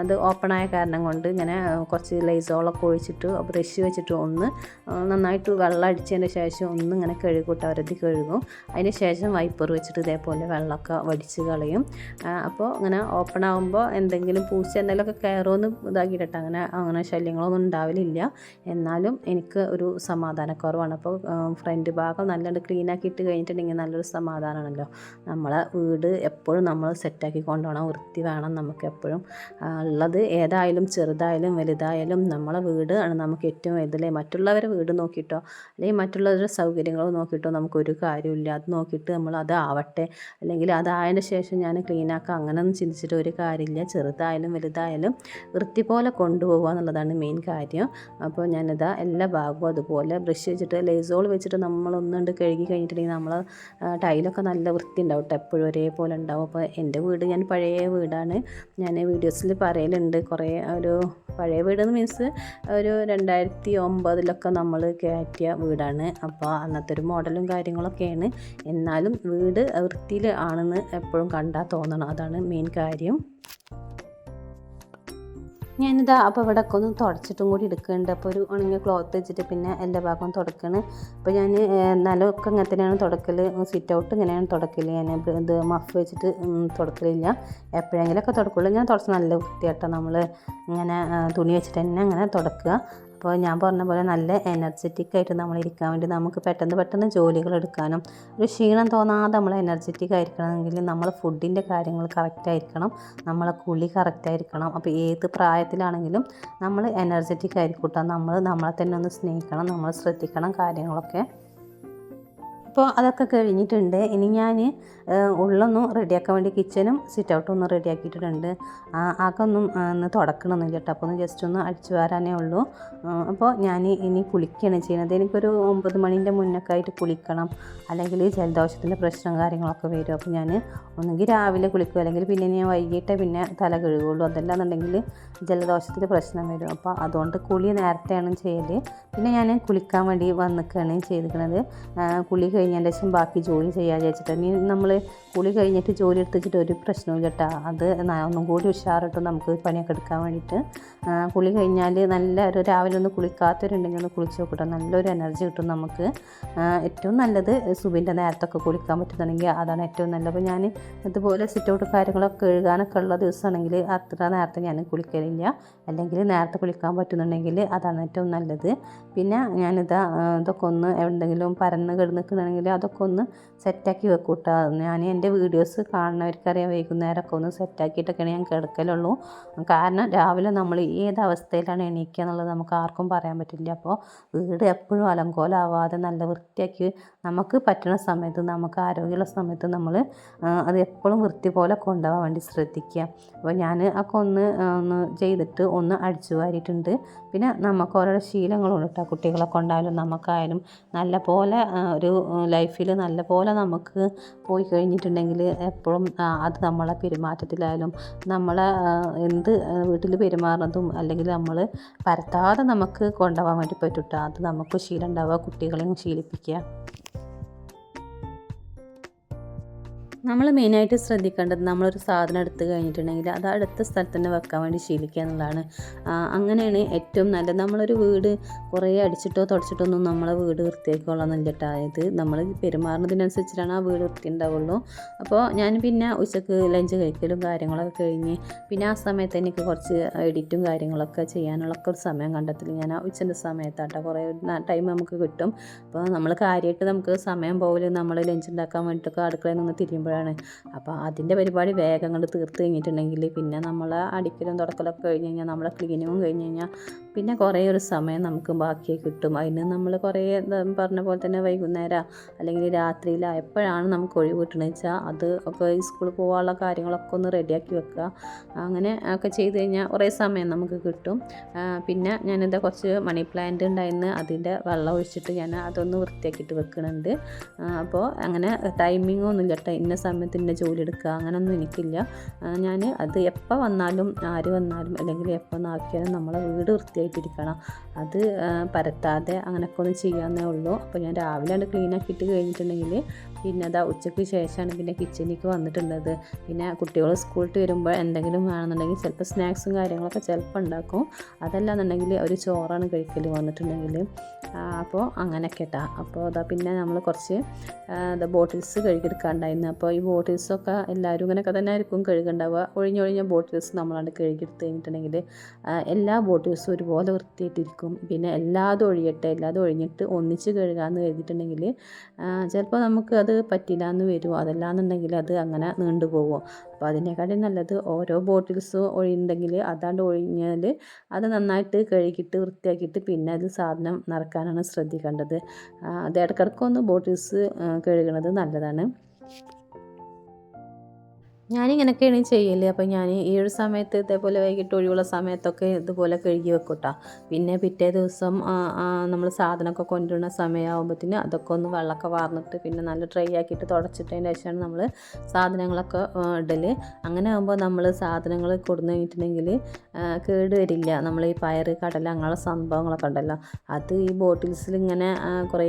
അത് ഓപ്പണായ കാരണം കൊണ്ട് ഇങ്ങനെ കുറച്ച് ലൈസോളൊക്കെ ഒഴിച്ചിട്ട് ബ്രഷ് വെച്ചിട്ട് ഒന്ന് നന്നായിട്ട് വെള്ളം അടിച്ചതിന് ശേഷം ഒന്ന് ഇങ്ങനെ കഴുകൂട്ട് അവരതി കഴുകും. അതിന് ശേഷം വൈപ്പർ വെച്ചിട്ട് ഇതേപോലെ വെള്ളമൊക്കെ വടിച്ച് കളയും. അപ്പോൾ അങ്ങനെ ഓപ്പൺ ആകുമ്പോൾ എന്തെങ്കിലും പൂച്ച എന്തെങ്കിലുമൊക്കെ കയറുമെന്ന് ഇതാക്കിയിട്ടാണ് അങ്ങനെ ശല്യങ്ങളൊന്നും ഉണ്ടാവലില്ല. എന്നാലും എനിക്ക് ഒരു സമാധാനക്കുറവാണ്. അപ്പോൾ ഫ്രണ്ട് ഭാഗം നല്ലോണം ക്ലീൻ ആക്കിയിട്ട് കഴിഞ്ഞിട്ടുണ്ടെങ്കിൽ നല്ലൊരു സമാധാനമാണല്ലോ. നമ്മളെ വീട് എപ്പോഴും നമ്മൾ സെറ്റാക്കി കൊണ്ടുപോകണം. വൃത്തി വേണം നമുക്ക് എപ്പോഴും ഉള്ളത്. ഏതായാലും ചെറുതായാലും വലുതായാലും നമ്മളെ വീട് ആണ് നമുക്ക് ഏറ്റവും വലുതല്ലേ. മറ്റുള്ളവരെ വീട് നോക്കിയിട്ടോ അല്ലെങ്കിൽ മറ്റുള്ളവരുടെ സൗകര്യങ്ങളോ നോക്കിയിട്ടോ നമുക്കൊരു കാര്യമില്ല. അത് നോക്കിയിട്ട് നമ്മൾ അതാവട്ടെ അല്ലെങ്കിൽ അതായതിന് ശേഷം ഞാൻ ക്ലീൻ ആക്കാം അങ്ങനെയൊന്നും ചിന്തിച്ചിട്ട് ഒരു കാര്യമില്ല. ചെറുതായാലും വലുതായാലും വൃത്തി പോലെ കൊണ്ടുപോകുക എന്നുള്ളതാണ് മെയിൻ കാര്യം. അപ്പോൾ ഞാനിതാ എല്ലാ ഭാഗവും അതുപോലെ ബ്രഷ് വെച്ചിട്ട് ലൈസോൾ വെച്ചിട്ട് നമ്മളൊന്നുകൊണ്ട് കഴുകി കഴിഞ്ഞിട്ടുണ്ടെങ്കിൽ നമ്മൾ ടൈലൊക്കെ നല്ല വൃത്തി ഉണ്ടാവും കേട്ടോ. എപ്പോഴും ഒരേപോലെ ഉണ്ടാവും. അപ്പോൾ എൻ്റെ വീട് ഞാൻ പഴയ വീടാണ്. ഞാൻ വീഡിയോസിൽ പറയലുണ്ട് കുറേ ഒരു പഴയ വീടെന്ന് മീൻസ് ഒരു 2009 നമ്മൾ കയറ്റിയ വീടാണ്. അപ്പോൾ അന്നത്തെ ഒരു മോഡലും കാര്യങ്ങളൊക്കെയാണ്. എന്നാലും വീട് വൃത്തിയിൽ ആണെന്ന് എപ്പോഴും കണ്ടാൽ തോന്നണം. അതാണ് മെയിൻ കാര്യം. ഞാനിതാ അപ്പോൾ ഇവിടെ ഒക്കെ ഒന്ന് തുടച്ചിട്ടും കൂടി എടുക്കുന്നുണ്ട്. അപ്പോൾ ഒരു ഉണങ്ങിയ ക്ലോത്ത് വെച്ചിട്ട് പിന്നെ എല്ലാ ഭാഗവും തുടക്കണ്. അപ്പോൾ ഞാൻ നിലമൊക്കെ ഇങ്ങനെ തന്നെയാണ് തുടക്കൽ. സിറ്റ് ഔട്ട് ഇങ്ങനെയാണ് തുടക്കൽ. ഞാൻ ഇത് മഫ് വെച്ചിട്ട് തുടക്കലില്ല. എപ്പോഴെങ്കിലുമൊക്കെ തുടക്കുള്ളൂ. ഞാൻ തുടച്ച് നല്ല വൃത്തിയാട്ടോ നമ്മൾ ഇങ്ങനെ തുണി വെച്ചിട്ട് തന്നെ അങ്ങനെ തുടക്കുക. അപ്പോൾ ഞാൻ പറഞ്ഞ പോലെ നല്ല എനർജറ്റിക് ആയിട്ട് നമ്മൾ ഇരിക്കാൻ വേണ്ടി നമുക്ക് പെട്ടെന്ന് ജോലികൾ എടുക്കാനും ഒരു ക്ഷീണം തോന്നാതെ നമ്മൾ എനർജറ്റിക് ആയിരിക്കണമെങ്കിൽ നമ്മൾ ഫുഡിൻ്റെ കാര്യങ്ങൾ കറക്റ്റായിരിക്കണം. നമ്മളെ കുളി കറക്റ്റായിരിക്കണം. അപ്പോൾ ഏത് പ്രായത്തിലാണെങ്കിലും നമ്മൾ എനർജറ്റിക് ആയിരിക്കട്ടോ. നമ്മളെ തന്നെ ഒന്ന് സ്നേഹിക്കണം. നമ്മൾ ശ്രദ്ധിക്കണം കാര്യങ്ങളൊക്കെ. അപ്പോൾ അതൊക്കെ കഴിഞ്ഞിട്ടുണ്ട്. ഇനി ഞാൻ ഉള്ളൊന്നും റെഡിയാക്കാൻ വേണ്ടി കിച്ചനും സിറ്റ് ഔട്ടും ഒന്ന് റെഡിയാക്കിയിട്ടുണ്ട്. ആകൊന്നും ഒന്ന് തുടക്കണമെന്നില്ല കേട്ടോ. അപ്പോൾ ഒന്ന് ജസ്റ്റ് ഒന്ന് അടിച്ചു വരാനേ ഉള്ളൂ. അപ്പോൾ ഞാൻ ഇനി കുളിക്കുകയാണ് ചെയ്യുന്നത്. എനിക്കൊരു 9 മണീൻ്റെ മുന്നൊക്കെ ആയിട്ട് കുളിക്കണം. അല്ലെങ്കിൽ ജലദോഷത്തിൻ്റെ പ്രശ്നം കാര്യങ്ങളൊക്കെ വരും. അപ്പോൾ ഞാൻ ഒന്നുകിൽ രാവിലെ കുളിക്കും അല്ലെങ്കിൽ പിന്നെ ഞാൻ വൈകിട്ട് പിന്നെ തല കഴുകുള്ളൂ. അതല്ലാന്നുണ്ടെങ്കിൽ ജലദോഷത്തിൻ്റെ പ്രശ്നം വരും. അപ്പോൾ അതുകൊണ്ട് കുളി നേരത്തെയാണ് ചെയ്യൽ. പിന്നെ ഞാൻ കുളിക്കാൻ വേണ്ടി വന്നിക്കുകയാണ് ചെയ്തിരിക്കുന്നത്. കുളി കഴിഞ്ഞതിന് ശേഷം ബാക്കി ജോലി ചെയ്യാൻ വിചാരിച്ചിട്ട്. ഇനി നമ്മൾ കുളി കഴിഞ്ഞിട്ട് ജോലി എടുത്തിട്ട് ഒരു പ്രശ്നവും കേട്ടോ. അത് ഒന്നും കൂടി ഉഷാറിട്ട് നമുക്ക് പണിയൊക്കെ എടുക്കാൻ വേണ്ടിയിട്ട്. കുളി കഴിഞ്ഞാൽ നല്ല ഒരു രാവിലെ ഒന്ന് കുളിക്കാത്തവരുണ്ടെങ്കിൽ ഒന്ന് കുളിച്ച് നോക്കട്ടെ, നല്ലൊരു എനർജി കിട്ടും നമുക്ക്. ഏറ്റവും നല്ലത് സുബിൻ്റെ നേരത്തൊക്കെ കുളിക്കാൻ പറ്റുന്നുണ്ടെങ്കിൽ അതാണ് ഏറ്റവും നല്ലത്. അപ്പോൾ ഞാൻ ഇതുപോലെ സിറ്റൗട്ട് കാര്യങ്ങളൊക്കെ കഴുകാനൊക്കെ ഉള്ള ദിവസമാണെങ്കിൽ അത്ര നേരത്തെ ഞാൻ കുളിക്കലില്ല. അല്ലെങ്കിൽ നേരത്തെ കുളിക്കാൻ പറ്റുന്നുണ്ടെങ്കിൽ അതാണ് ഏറ്റവും നല്ലത്. പിന്നെ ഞാനിതാ ഇതൊക്കെ ഒന്ന് എന്തെങ്കിലും പരന്ന് കിടന്നിട്ടുണ്ടെങ്കിൽ അതൊക്കെ ഒന്ന് സെറ്റാക്കി വെക്കും കേട്ടോ. ഞാൻ എൻ്റെ വീഡിയോസ് കാണുന്നവർക്കറിയാം, വൈകുന്നേരമൊക്കെ ഒന്ന് സെറ്റാക്കിയിട്ടൊക്കെയാണ് ഞാൻ കിടക്കലുള്ളൂ. കാരണം രാവിലെ നമ്മൾ ഏത് അവസ്ഥയിലാണ് എണീക്കുക എന്നുള്ളത് നമുക്ക് ആർക്കും പറയാൻ പറ്റില്ല. അപ്പോൾ വീട് എപ്പോഴും അലങ്കോലമാവാതെ നല്ല വൃത്തിയാക്കി നമുക്ക് പറ്റുന്ന സമയത്ത്, നമുക്ക് ആരോഗ്യമുള്ള സമയത്ത് നമ്മൾ അത് എപ്പോഴും വൃത്തി പോലെ കൊണ്ടുപോകാൻ വേണ്ടി ശ്രദ്ധിക്കുക. അപ്പോൾ ഞാൻ ഒക്കെ ഒന്ന് ചെയ്തിട്ട് ഒന്ന് അടിച്ചു വാരിയിട്ടുണ്ട്. പിന്നെ നമുക്ക് ഓരോ ശീലങ്ങളുണ്ട് കേട്ടോ. കുട്ടികളെ കൊണ്ടായാലും നമുക്കായാലും നല്ല പോലെ ഒരു ലൈഫിൽ നല്ല പോലെ നമുക്ക് പോയി കഴിഞ്ഞിട്ടുണ്ടെങ്കിൽ എപ്പോഴും അത് നമ്മളെ പെരുമാറ്റത്തിലായാലും നമ്മളെ എന്ത് വീട്ടിൽ പെരുമാറുന്നതും അല്ലെങ്കിൽ നമ്മൾ പരത്താതെ നമുക്ക് കൊണ്ടുപോകാൻ വേണ്ടി പറ്റും കേട്ടോ. അത് നമുക്ക് ശീലം ഉണ്ടാവുക, കുട്ടികളെയും ശീലിപ്പിക്കുക. നമ്മൾ മെയിനായിട്ട് ശ്രദ്ധിക്കേണ്ടത് നമ്മളൊരു സാധനം എടുത്ത് കഴിഞ്ഞിട്ടുണ്ടെങ്കിൽ അത് അടുത്ത സ്ഥലത്ത് തന്നെ വെക്കാൻ വേണ്ടി ശീലിക്കുക എന്നുള്ളതാണ്. അങ്ങനെയാണ് ഏറ്റവും നല്ലത്. നമ്മളൊരു വീട് കുറേ അടിച്ചിട്ടോ തുടച്ചിട്ടോ ഒന്നും നമ്മളെ വീട് വൃത്തിയാക്കിക്കൊള്ളണമെന്നില്ല കേട്ടോ. അതായത് നമ്മൾ പെരുമാറുന്നതിനനുസരിച്ചിട്ടാണ് ആ വീട് വൃത്തി ഉണ്ടാവുള്ളൂ. അപ്പോൾ ഞാൻ പിന്നെ ഉച്ചക്ക് ലഞ്ച് കഴിക്കലും കാര്യങ്ങളൊക്കെ കഴിഞ്ഞ് പിന്നെ ആ സമയത്ത് എനിക്ക് കുറച്ച് എഡിറ്റും കാര്യങ്ങളൊക്കെ ചെയ്യാനുള്ളൊക്കെ ഒരു സമയം കണ്ടെത്തൽ ഞാൻ ഉച്ചൻ്റെ സമയത്താട്ടോ. കുറേ ടൈം നമുക്ക് കിട്ടും. അപ്പോൾ നമ്മൾ കാര്യമായിട്ട് നമുക്ക് സമയം പോകലും നമ്മൾ ലഞ്ച് ഉണ്ടാക്കാൻ വേണ്ടിയിട്ടൊക്കെ അടുക്കളയിൽ നിന്ന് തിരിയുമ്പോൾ. അപ്പോൾ അതിൻ്റെ പരിപാടി വേഗം കൊണ്ട് തീർത്ത് കഴിഞ്ഞിട്ടുണ്ടെങ്കിൽ പിന്നെ നമ്മൾ അടിക്കലും തുടക്കലൊക്കെ കഴിഞ്ഞ് കഴിഞ്ഞാൽ നമ്മളെ ക്ലീനിങ്ങും കഴിഞ്ഞ് കഴിഞ്ഞാൽ പിന്നെ കുറേ ഒരു സമയം നമുക്ക് ബാക്കിയായി കിട്ടും. അതിന് നമ്മൾ കുറേ പറഞ്ഞ പോലെ തന്നെ വൈകുന്നേരം അല്ലെങ്കിൽ രാത്രിയിൽ എപ്പോഴാണ് നമുക്ക് ഒഴിവ് കിട്ടണമെന്ന് വെച്ചാൽ അത് ഒക്കെ സ്കൂളിൽ പോകാനുള്ള കാര്യങ്ങളൊക്കെ ഒന്ന് റെഡിയാക്കി വെക്കുക. അങ്ങനെ ഒക്കെ ചെയ്ത് കഴിഞ്ഞാൽ കുറേ സമയം നമുക്ക് കിട്ടും. പിന്നെ ഞാനിതാ കുറച്ച് മണി പ്ലാന്റ് ഉണ്ടായിരുന്നു, അതിൻ്റെ വെള്ളം ഒഴിച്ചിട്ട് ഞാൻ അതൊന്ന് വൃത്തിയാക്കിയിട്ട് വെക്കുന്നുണ്ട്. അപ്പോൾ അങ്ങനെ ടൈമിംഗ് ഒന്നും ഇല്ല കേട്ടോ, ഇന്ന സമയത്ത് ഇന്ന ജോലി എടുക്കുക അങ്ങനെയൊന്നും എനിക്കില്ല. ഞാൻ അത് എപ്പോൾ വന്നാലും ആര് വന്നാലും അല്ലെങ്കിൽ എപ്പോൾ നോക്കിയാലും നമ്മളെ വീട് വൃത്തിയായിട്ടിരിക്കണം. അത് പരത്താതെ അങ്ങനെയൊക്കെ ഒന്ന് ചെയ്യാമെന്നേ ഉള്ളൂ. അപ്പോൾ ഞാൻ രാവിലെ ക്ലീൻ ആക്കിയിട്ട് കഴിഞ്ഞിട്ടുണ്ടെങ്കിൽ പിന്നെ അതാ ഉച്ചയ്ക്ക് ശേഷമാണ് പിന്നെ കിച്ചണിലേക്ക് വന്നിട്ടുള്ളത്. പിന്നെ കുട്ടികൾ സ്കൂളിൽ വരുമ്പോൾ എന്തെങ്കിലും വേണമെന്നുണ്ടെങ്കിൽ ചിലപ്പോൾ സ്നാക്സും കാര്യങ്ങളൊക്കെ ചിലപ്പോൾ ഉണ്ടാക്കും. അതല്ലാന്നുണ്ടെങ്കിൽ ഒരു ചോറാണ് കഴിക്കൽ വന്നിട്ടുണ്ടെങ്കിൽ. അപ്പോൾ അങ്ങനെയൊക്കെ കേട്ടോ. അപ്പോൾ അതാ പിന്നെ നമ്മൾ കുറച്ച് ബോട്ടിൽസ് കഴുകിയെടുക്കാണ്ടായിരുന്നു. അപ്പോൾ ഈ ബോട്ടിൽസൊക്കെ എല്ലാവരും ഇങ്ങനെയൊക്കെ തന്നെ ആയിരിക്കും കഴുകുണ്ടാവുക. ഒഴിഞ്ഞൊഴിഞ്ഞ ബോട്ടിൽസ് നമ്മളാണ്ട് കഴുകിയെടുത്ത് കഴിഞ്ഞിട്ടുണ്ടെങ്കിൽ എല്ലാ ബോട്ടിൽസും ഒരുപോലെ വൃത്തിയായിട്ടിരിക്കും. പിന്നെ എല്ലാതും ഒഴിയട്ടെ, എല്ലാതും ഒഴിഞ്ഞിട്ട് ഒന്നിച്ച് കഴുകാമെന്ന് കരുതിയിട്ടുണ്ടെങ്കിൽ ചിലപ്പോൾ നമുക്ക് അത് പറ്റില്ല എന്ന് വരും. അതല്ലാന്നുണ്ടെങ്കിൽ അത് അങ്ങനെ നീണ്ടു പോകും. അപ്പോൾ അതിനേക്കാളും നല്ലത് ഓരോ ബോട്ടിൽസും ഒഴിയുണ്ടെങ്കിൽ അതാണ്ട് ഒഴിഞ്ഞാൽ അത് നന്നായിട്ട് കഴുകിയിട്ട് വൃത്തിയാക്കിയിട്ട് പിന്നെ അത് സാധനം നിറക്കാനാണ് ശ്രദ്ധിക്കേണ്ടത്. അത് ഇടയ്ക്കിടയ്ക്കൊന്ന് ബോട്ടിൽസ് കഴുകണത് നല്ലതാണ്. ഞാനിങ്ങനെയൊക്കെയാണ് ചെയ്യൽ. അപ്പോൾ ഞാൻ ഈ ഒരു സമയത്ത് ഇതേപോലെ വൈകിട്ട് ഒഴിവുള്ള സമയത്തൊക്കെ ഇതുപോലെ കഴുകി വെക്കും കേട്ടോ. പിന്നെ പിറ്റേ ദിവസം നമ്മൾ സാധനമൊക്കെ കൊണ്ടുവരുന്ന സമയമാകുമ്പോഴത്തേന് അതൊക്കെ ഒന്ന് വെള്ളമൊക്കെ വാർന്നിട്ട് പിന്നെ നല്ല ഡ്രൈ ആക്കിയിട്ട് തുടച്ചിട്ടതിന് ശേഷമാണ് നമ്മൾ സാധനങ്ങളൊക്കെ ഇടൽ. അങ്ങനെ ആകുമ്പോൾ നമ്മൾ സാധനങ്ങൾ കൊടുന്നു കഴിഞ്ഞിട്ടുണ്ടെങ്കിൽ കേട് വരില്ല. നമ്മൾ ഈ പയർ കടല അങ്ങനെയുള്ള സംഭവങ്ങളൊക്കെ ഉണ്ടല്ലോ, അത് ഈ ബോട്ടിൽസിൽ ഇങ്ങനെ കുറേ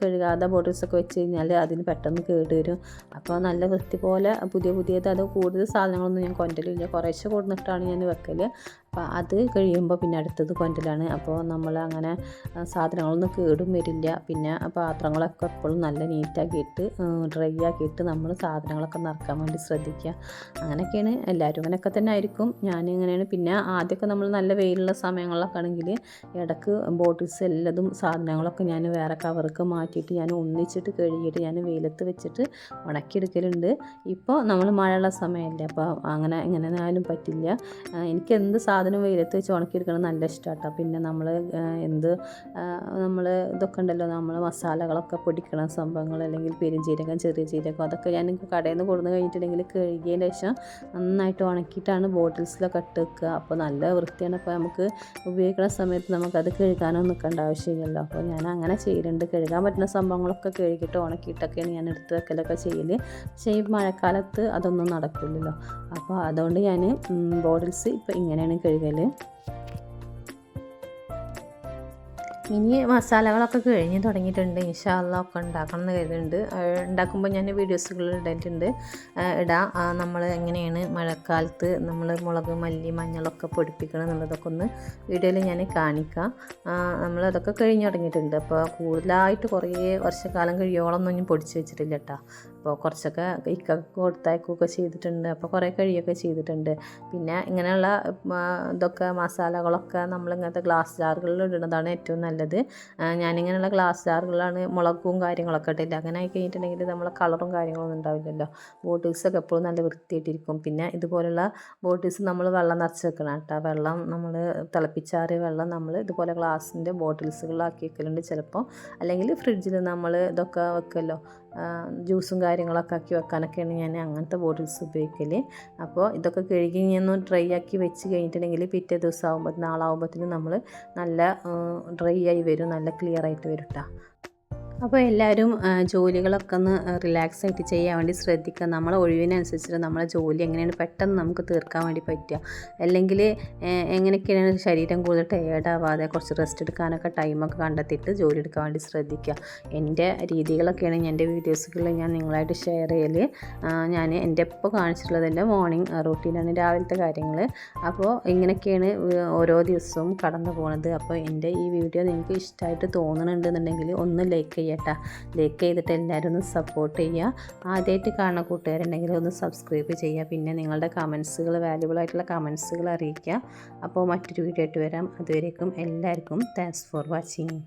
കഴുകാതെ ബോട്ടിൽസൊക്കെ വെച്ച് കഴിഞ്ഞാൽ അതിന് പെട്ടെന്ന് കേട് വരും. അപ്പോൾ നല്ല വൃത്തി പോലെ പുതിയത് അത് കൂടുതൽ സാധനങ്ങളൊന്നും ഞാൻ കൊണ്ടലില്ല, കുറേശ്ശെ കൊടുത്തിട്ടാണ് ഞാൻ വെക്കൽ. അപ്പോൾ അത് കഴിയുമ്പോൾ പിന്നെ അടുത്തത് കൊണ്ടലാണ്. അപ്പോൾ നമ്മൾ അങ്ങനെ സാധനങ്ങളൊന്നും കേടും വരില്ല. പിന്നെ പാത്രങ്ങളൊക്കെ എപ്പോഴും നല്ല നീറ്റാക്കിയിട്ട് ഡ്രൈ ആക്കിയിട്ട് നമ്മൾ സാധനങ്ങളൊക്കെ നിറക്കാൻ വേണ്ടി ശ്രദ്ധിക്കുക. അങ്ങനെയൊക്കെയാണ് എല്ലാവരും അങ്ങനെയൊക്കെ തന്നെ ആയിരിക്കും. ഞാനിങ്ങനെയാണ്. പിന്നെ ആദ്യമൊക്കെ നമ്മൾ നല്ല വെയിലുള്ള സമയങ്ങളിലൊക്കെ ആണെങ്കിൽ ഇടയ്ക്ക് ബോട്ടിൽസ് എല്ലാതും സാധനങ്ങളൊക്കെ ഞാൻ വേറെ കവർക്ക് മാറ്റിയിട്ട് ഞാൻ ഒന്നിച്ചിട്ട് കഴുകിയിട്ട് ഞാൻ വെയിലത്ത് വെച്ചിട്ട് ഉണക്കിയെടുക്കലുണ്ട്. ഇപ്പോൾ നമ്മൾ മഴയുള്ള സമയമല്ലേ, അപ്പോൾ അങ്ങനെ എങ്ങനെയായാലും പറ്റില്ല. എനിക്ക് എന്ത് സാധനം വെയിലത്ത് വെച്ച് ഉണക്കിയെടുക്കണം നല്ല ഇഷ്ടമാട്ടോ. പിന്നെ നമ്മൾ ഇതൊക്കെ ഉണ്ടല്ലോ, നമ്മൾ മസാലകളൊക്കെ പൊടിക്കണം സംഭവങ്ങൾ, അല്ലെങ്കിൽ പെരുംജീരകം ചെറിയ ജീരകം അതൊക്കെ ഞാൻ കടയിൽ നിന്ന് കൊടുന്ന് കഴിഞ്ഞിട്ടുണ്ടെങ്കിൽ കഴുകിയതിന് ശേഷം നന്നായിട്ട് ഉണക്കിയിട്ടാണ് ബോട്ടിൽസിലൊക്കെ ഇട്ട് വെക്കുക. അപ്പോൾ നല്ല വൃത്തിയാണ്. അപ്പോൾ നമുക്ക് ഉപയോഗിക്കുന്ന സമയത്ത് നമുക്കത് കഴുകാനോ നിൽക്കേണ്ട ആവശ്യമില്ലല്ലോ. അപ്പോൾ ഞാൻ അങ്ങനെ ചെയ്യലുണ്ട്. കഴുകാൻ പറ്റുന്ന സംഭവങ്ങളൊക്കെ കഴുകിയിട്ട് ഉണക്കിയിട്ടൊക്കെയാണ് ഞാൻ എടുത്ത് വെക്കലൊക്കെ ചെയ്യൽ. പക്ഷേ ഈ മഴക്കാലത്ത് അതൊന്നും നടക്കില്ലല്ലോ. അപ്പോൾ അതുകൊണ്ട് ഞാൻ ബോട്ടിൽസ് ഇപ്പോൾ ഇങ്ങനെയാണ് കഴുകൽ. ഇനി മസാലകളൊക്കെ കഴിഞ്ഞ് തുടങ്ങിയിട്ടുണ്ട്. ഇൻഷാ അല്ലാ ഒക്കെ ഉണ്ടാക്കണം എന്ന് കരുതുന്നുണ്ട്. ഉണ്ടാക്കുമ്പോൾ ഞാൻ വീഡിയോസുകൾ ഇട്ടിട്ടുണ്ട്, ഇടാം. നമ്മൾ എങ്ങനെയാണ് മഴക്കാലത്ത് നമ്മൾ മുളക്, മല്ലി, മഞ്ഞളൊക്കെ പൊടിപ്പിക്കണം എന്നുള്ളതൊക്കെ ഒന്ന് വീഡിയോയിൽ ഞാൻ കാണിക്കാം. നമ്മളതൊക്കെ കഴിഞ്ഞ് തുടങ്ങിയിട്ടുണ്ട്. അപ്പോൾ കൂടുതലായിട്ട് കുറേ വർഷക്കാലം കഴിയോളമൊന്നും ഞാൻ പൊടിച്ച് വെച്ചിട്ടില്ല കേട്ടോ. അപ്പോൾ കുറച്ചൊക്കെ ഇക്കൊക്കെ കൊടുത്തയക്കുകയൊക്കെ ചെയ്തിട്ടുണ്ട്. അപ്പോൾ കുറേ കഴിയൊക്കെ ചെയ്തിട്ടുണ്ട്. പിന്നെ ഇങ്ങനെയുള്ള ഇതൊക്കെ മസാലകളൊക്കെ നമ്മളിങ്ങനത്തെ ഗ്ലാസ് ജാറുകളിൽ ഇടുന്നതാണ് ഏറ്റവും നല്ലത്. ഞാനിങ്ങനെയുള്ള ഗ്ലാസ് ജാറുകളാണ് മുളകും കാര്യങ്ങളൊക്കെ ഇട്ടില്ല. അങ്ങനെ ആയി കഴിഞ്ഞിട്ടുണ്ടെങ്കിൽ നമ്മളെ കളറും കാര്യങ്ങളൊന്നും ഉണ്ടാവില്ലല്ലോ. ബോട്ടിൽസൊക്കെ എപ്പോഴും നല്ല വൃത്തിയായിട്ടിരിക്കും. പിന്നെ ഇതുപോലുള്ള ബോട്ടിൽസ് നമ്മൾ വെള്ളം നിറച്ച് വെക്കണം കേട്ടോ. വെള്ളം നമ്മൾ തിളപ്പിച്ചാറിയ വെള്ളം നമ്മൾ ഇതുപോലെ ഗ്ലാസിൻ്റെ ബോട്ടിൽസുകളിലാക്കി വെക്കലുണ്ട് ചിലപ്പോൾ. അല്ലെങ്കിൽ ഫ്രിഡ്ജിൽ നമ്മൾ ഇതൊക്കെ വെക്കുമല്ലോ, ജ്യൂസും കാര്യങ്ങളൊക്കെ ആക്കി വെക്കാനൊക്കെയാണ് ഞാൻ അങ്ങനത്തെ ബോട്ടിൽസ് ഉപയോഗിക്കൽ. അപ്പോൾ ഇതൊക്കെ കഴുകി ഒന്ന് ഡ്രൈ ആക്കി വെച്ച് കഴിഞ്ഞിട്ടുണ്ടെങ്കിൽ പിറ്റേ ദിവസം ആകുമ്പോൾ നാളാകുമ്പോഴത്തേനും നമ്മൾ നല്ല ഡ്രൈ ആയി വരും, നല്ല ക്ലിയർ ആയിട്ട് വരും കേട്ടോ. അപ്പോൾ എല്ലാവരും ജോലികളൊക്കെ ഒന്ന് റിലാക്സ് ആയിട്ട് ചെയ്യാൻ വേണ്ടി ശ്രദ്ധിക്കുക. നമ്മളെ ഒഴിവിനനുസരിച്ചിട്ട് നമ്മളെ ജോലി എങ്ങനെയാണ് പെട്ടെന്ന് നമുക്ക് തീർക്കാൻ വേണ്ടി പറ്റുക. അല്ലെങ്കിൽ എങ്ങനെയൊക്കെയാണ് ശരീരം കൂടുതൽ ടയേർഡാവാതെ കുറച്ച് റെസ്റ്റ് എടുക്കാനൊക്കെ ടൈമൊക്കെ കണ്ടെത്തിയിട്ട് ജോലി എടുക്കാൻ വേണ്ടി ശ്രദ്ധിക്കുക. എൻ്റെ രീതികളൊക്കെയാണ് എൻ്റെ വീഡിയോസുകളിൽ ഞാൻ നിങ്ങളായിട്ട് ഷെയർ ചെയ്യൽ. ഞാൻ എൻ്റെ ഇപ്പോൾ കാണിച്ചിട്ടുള്ളതിൻ്റെ മോർണിംഗ് റൂട്ടീനാണ്, രാവിലത്തെ കാര്യങ്ങൾ. അപ്പോൾ ഇങ്ങനെയൊക്കെയാണ് ഓരോ ദിവസവും കടന്നു പോകുന്നത്. അപ്പോൾ എൻ്റെ ഈ വീഡിയോ നിങ്ങൾക്ക് ഇഷ്ടമായിട്ട് തോന്നുന്നുണ്ടെന്നുണ്ടെങ്കിൽ ഒന്ന് ലൈക്ക് ചെയ്യുക കേട്ടോ. ലൈക്ക് ചെയ്തിട്ട് എല്ലാവരും ഒന്ന് സപ്പോർട്ട് ചെയ്യുക. ആദ്യമായിട്ട് കാണുന്ന കൂട്ടുകാരുണ്ടെങ്കിൽ ഒന്ന് സബ്സ്ക്രൈബ് ചെയ്യുക. പിന്നെ നിങ്ങളുടെ കമൻസുകൾ, വാല്യുബിൾ ആയിട്ടുള്ള കമൻസുകൾ അറിയിക്കുക. അപ്പോൾ മറ്റൊരു വീഡിയോ ആയിട്ട് വരാം. അതുവരേക്കും എല്ലാവർക്കും താങ്ക്സ് ഫോർ വാച്ചിങ്.